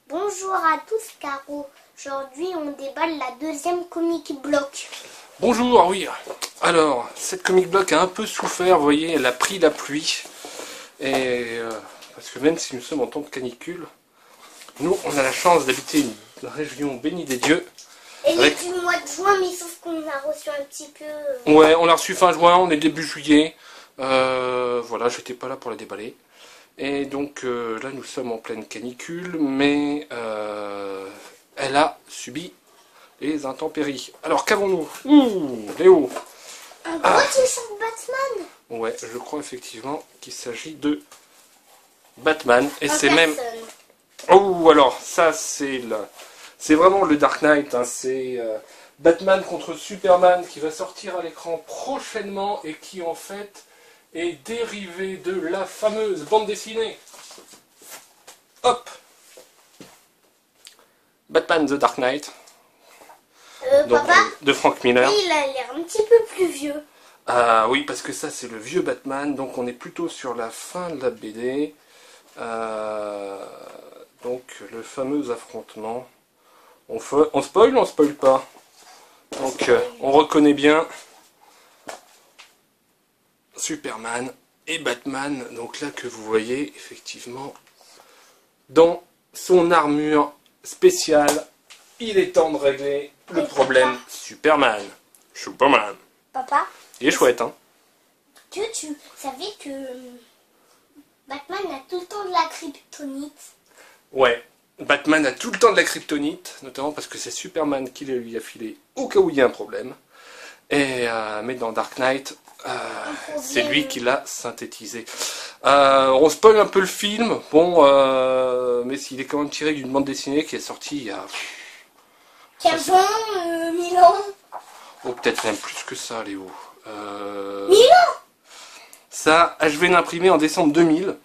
Bonjour à tous, Caro. Aujourd'hui, on déballe la deuxième comic block. Bonjour, oui. Alors, cette comic block a un peu souffert, vous voyez, elle a pris la pluie. Et parce que même si nous sommes en temps de canicule, nous, on a la chance d'habiter une région bénie des dieux. Elle est du mois de juin, mais sauf qu'on a reçu un petit peu... Ouais, on l'a reçu fin juin, on est début juillet. Voilà, j'étais pas là pour la déballer. Et donc là, nous sommes en pleine canicule, mais elle a subi les intempéries. Alors, qu'avons-nous? Ouh, Léo. Un gros t-shirt Batman. Ouais, je crois effectivement qu'il s'agit de Batman. Et c'est personne. même... Oh, alors, ça, c'est vraiment le Dark Knight. Hein. C'est Batman contre Superman qui va sortir à l'écran prochainement et qui, en fait, est dérivé de la fameuse bande dessinée. Hop! Batman The Dark Knight. Donc, Papa, de Frank Miller. il a l'air un petit peu plus vieux. Ah oui, parce que ça c'est le vieux Batman, donc on est plutôt sur la fin de la BD. Donc le fameux affrontement. On spoil ou on spoil pas? Donc on reconnaît bien Superman et Batman, donc là que vous voyez effectivement dans son armure spéciale. Il est temps de régler le problème Superman. Papa, Il est chouette, hein? tu savais que Batman a tout le temps de la kryptonite? Ouais, Batman a tout le temps de la kryptonite, notamment parce que c'est Superman qui le lui a filé au cas où il y a un problème. Et, mais dans Dark Knight, c'est lui qui l'a synthétisé. On spoil un peu le film, bon, mais s'il est quand même tiré d'une bande dessinée qui est sortie il y a... 15 ans, 1000 ans. Oh, peut-être même plus que ça, Léo. 1000 ans. Ça, je vais l'imprimer en décembre 2000.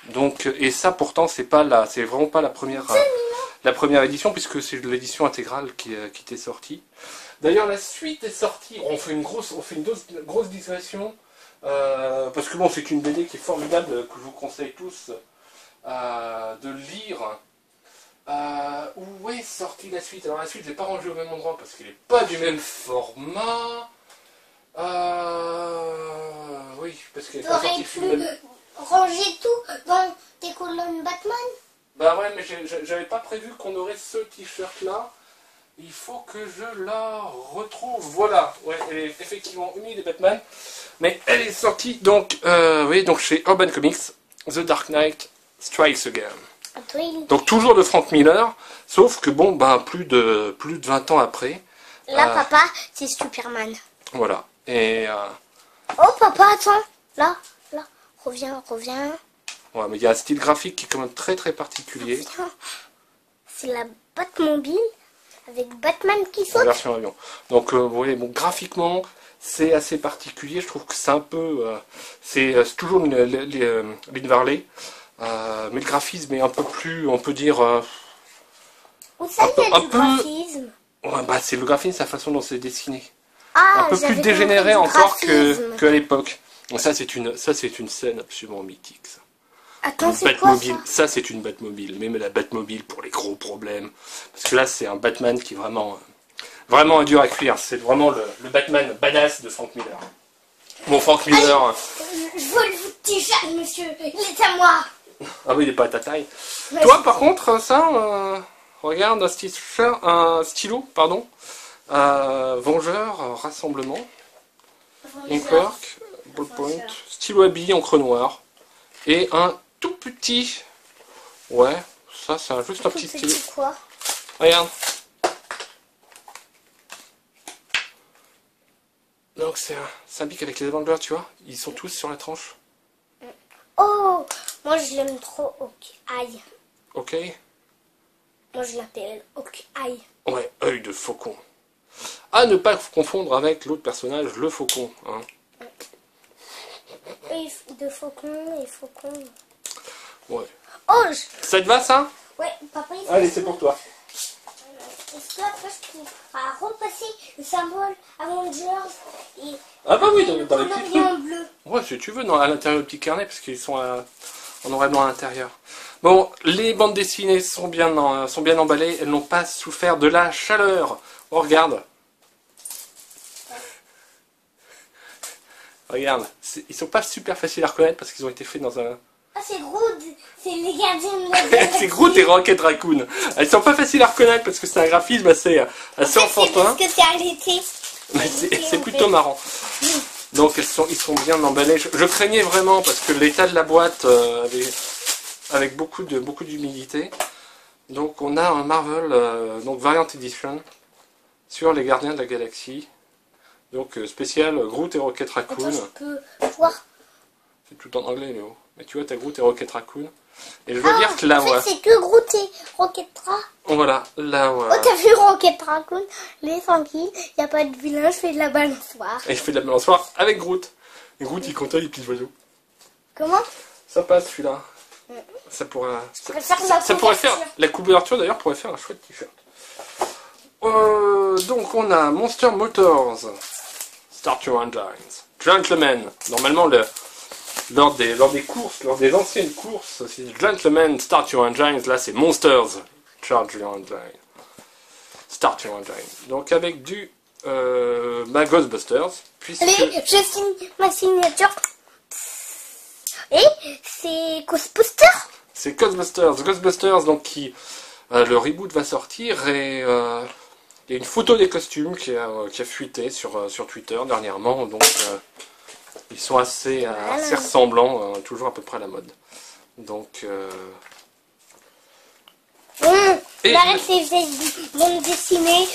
Donc, et ça, pourtant, c'est vraiment pas la première édition, puisque c'est l'édition intégrale qui était sortie. D'ailleurs, la suite est sortie. On fait une grosse digression, parce que bon, c'est une BD qui est formidable, que je vous conseille tous de lire. Où est sortie la suite? Alors la suite, je l'ai pas rangée au même endroit parce qu'elle n'est pas du même format. Oui, parce qu'elle n'est pas sortie Tu aurais pu ranger tout dans tes colonnes Batman? Bah ouais, mais j'avais pas prévu qu'on aurait ce t-shirt là. Il faut que je la retrouve. Voilà, ouais, elle est effectivement humide des Batman. Mais elle est sortie donc, oui, donc chez Urban Comics, The Dark Knight Strikes Again. Donc toujours de Frank Miller, sauf que bon, ben plus de 20 ans après. Là, papa, c'est Superman. Voilà. Et oh, papa, attends. Là, reviens. ouais, mais il y a un style graphique qui est quand même très particulier. C'est la Batmobile avec Batman qui En saute. version avion. Donc vous voyez, bon, graphiquement, c'est assez particulier. Je trouve que c'est un peu, c'est toujours Lynn Varley. Mais le graphisme est un peu plus, on peut dire... Où ça, il y a du graphisme? Ouais, bah, c'est le graphisme, sa façon dont c'est dessiné. Ah, un peu plus dégénéré encore qu'à l'époque. Ça, c'est une scène absolument mythique, ça. Attends, c'est quoi ça? Ça, c'est une Batmobile. Même la Batmobile pour les gros problèmes. Parce que là, c'est un Batman qui est vraiment dur à cuire. C'est vraiment le Batman badass de Frank Miller. Bon, Frank Miller... Je veux le t-shirt, monsieur. Il est à moi. Ah oui, il n'est pas à ta taille. Toi, par contre, ça, regarde, un stylo, pardon. Vengeur, rassemblement, Inkwork, ballpoint, stylo à billes, encre noire. Et un tout petit... Ouais, ça, c'est juste un petit stylo. Quoi? Regarde. Donc, c'est un bic avec les Avengers, tu vois. Ils sont tous sur la tranche. Oh, moi je l'aime trop, Hawkeye. Ok. Moi je l'appelle Hawkeye. Ouais, œil de faucon. À ne pas confondre avec l'autre personnage, le faucon. Hein. Œil de faucon et faucon. Ouais. Oh, ça te va, ça? Ouais, papa, il Allez, c'est pour toi. Est-ce que après je pourrais repasser le symbole Avengers et ah bah oui, dans le les petits colorier en bleu? Ouais, si tu veux, à l'intérieur du petit carnet, parce qu'ils sont en noir et blanc à l'intérieur. Bon, les bandes dessinées sont bien emballées, elles n'ont pas souffert de la chaleur. Oh, regarde. Regarde, ils sont pas super faciles à reconnaître parce qu'ils ont été faits dans un... Ah, c'est Groot, c'est les gardiens de la galaxie. C'est Groot et Rocket Raccoon. Elles sont pas faciles à reconnaître parce que c'est un graphisme assez enfantin. Parce que c'est arrêté. Mais c'est plutôt marrant. Donc ils sont bien emballés. Je craignais vraiment parce que l'état de la boîte avec beaucoup d'humidité. Donc on a un Marvel donc Variant Edition sur les Gardiens de la Galaxie. Donc spécial Groot et Rocket Raccoon. Attends, je peux voir. C'est tout en anglais, Léo. Mais tu vois, t'as Groot et Rocket Raccoon. Et je veux dire que là, en fait, c'est que Groot et Rocket Raccoon. Voilà, là, Oh, t'as vu Rocket Raccoon? Les tranquille, y a pas de vilain, je fais de la balançoire. Et je fais de la balançoire avec Groot. Et Groot, il comptait les petits oiseaux. Comment? Ça passe, celui-là. Ça pourrait... Ça pourrait faire... La couverture, d'ailleurs, pourrait faire un chouette t-shirt. Donc, on a Monster Motors. Start Your Engines. Gentleman. Normalement, lors des courses, lors des anciennes courses, c'est Gentleman, Start Your Engines. Là, c'est Monsters, Charge Your Engine. Start Your Engine. Donc, avec du Ghostbusters. Puisque... Allez, je signe ma signature. Et c'est Ghostbusters. C'est Ghostbusters. Ghostbusters, donc, qui... le reboot va sortir et... il y a une photo des costumes qui a fuité sur Twitter dernièrement. Donc, ils sont assez ressemblants, toujours à peu près à la mode. Donc... on arrête ces bandes dessinées.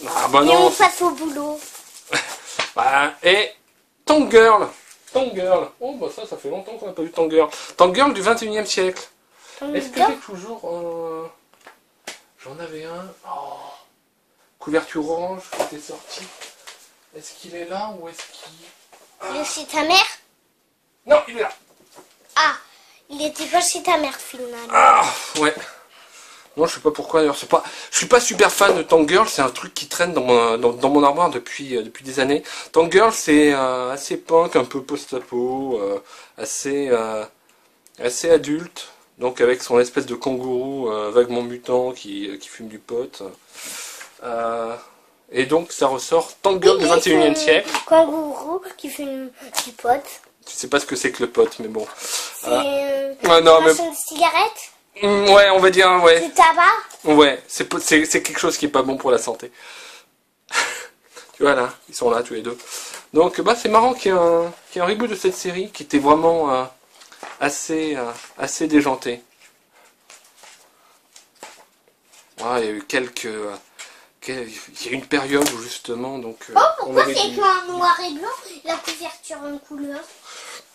Ah bah et non. on passe au boulot. Bah, et Tank Girl. Tank Girl. Oh bah ça fait longtemps qu'on n'a pas vu Tank Girl. Tank Girl du 21e siècle. Est-ce que j'ai toujours... J'en avais un. Oh. Couverture orange qui était sorti. Est-ce qu'il est là ou est-ce qu'il... Il est chez ta mère? Non, il est là. Ah, il était pas chez ta mère finalement. Ah, ouais. Non, je sais pas pourquoi d'ailleurs. Je suis pas super fan de Tank Girl. C'est un truc qui traîne dans mon armoire depuis des années. Tank Girl, c'est assez punk, un peu post-apo, assez adulte. Donc avec son espèce de kangourou vaguement mutant qui fume du pot. Et donc ça ressort Tank Girl du 21e siècle. Kangourou qui fume du pot. Je sais pas ce que c'est que le pot, mais bon. C'est non, mais... une cigarette. Ouais, on va dire, ouais. Du tabac. Ouais, c'est quelque chose qui est pas bon pour la santé. Tu vois là, ils sont là tous les deux. Donc bah c'est marrant qu'il y ait un reboot de cette série qui était vraiment assez déjanté. Ouais, il y a eu il y a eu une période où justement donc Pourquoi c'est pas en noir et blanc la couverture en couleur?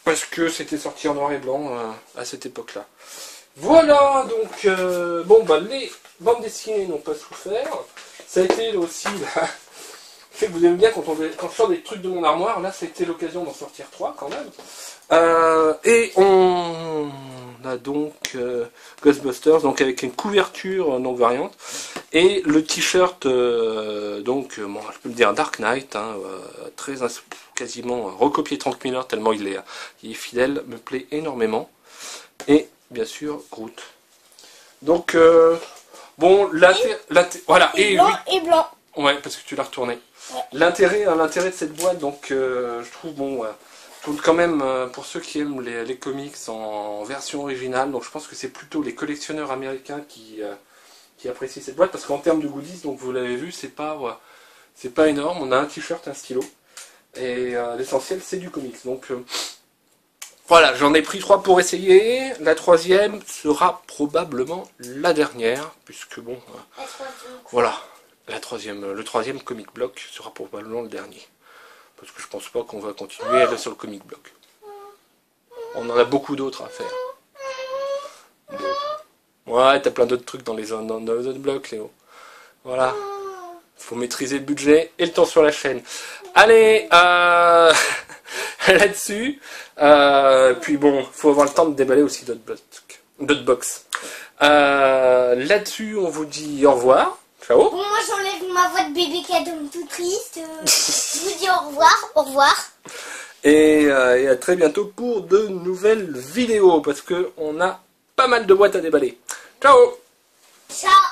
Parce que c'était sorti en noir et blanc à cette époque-là. Voilà, donc bon bah les bandes dessinées n'ont pas souffert. Ça a été aussi je sais que vous aimez bien quand je sors des trucs de mon armoire, là c'était l'occasion d'en sortir 3 quand même. Et on a donc Ghostbusters, donc avec une couverture donc variante, et le t-shirt donc bon, je peux le dire Dark Knight, hein, quasiment recopié Frank Miller tellement il est fidèle, me plaît énormément. Et bien sûr Groot. Donc bon voilà Et blanc et blanc. Ouais, parce que tu l'as retourné. Ouais. L'intérêt de cette boîte, donc je trouve bon quand même pour ceux qui aiment les comics en version originale, donc je pense que c'est plutôt les collectionneurs américains qui apprécient cette boîte, parce qu'en termes de goodies, donc vous l'avez vu, c'est pas énorme. On a un t-shirt, un stylo, et l'essentiel c'est du comics. Donc voilà, j'en ai pris 3 pour essayer. La 3e sera probablement la dernière, puisque bon, voilà, le 3e comic block sera probablement le dernier. Parce que je pense pas qu'on va continuer à aller sur le comic block. On en a beaucoup d'autres à faire. Bon. Ouais, t'as plein d'autres trucs dans les autres blocs, Léo. Voilà. Faut maîtriser le budget et le temps sur la chaîne. Allez, là-dessus. Puis bon, faut avoir le temps de déballer aussi d'autres box. Là-dessus, on vous dit au revoir. Ciao. Bon, moi j'enlève ma voix de bébé cadeau tout triste. Je vous dis au revoir. Et à très bientôt pour de nouvelles vidéos, parce que on a pas mal de boîtes à déballer. Ciao! Ciao.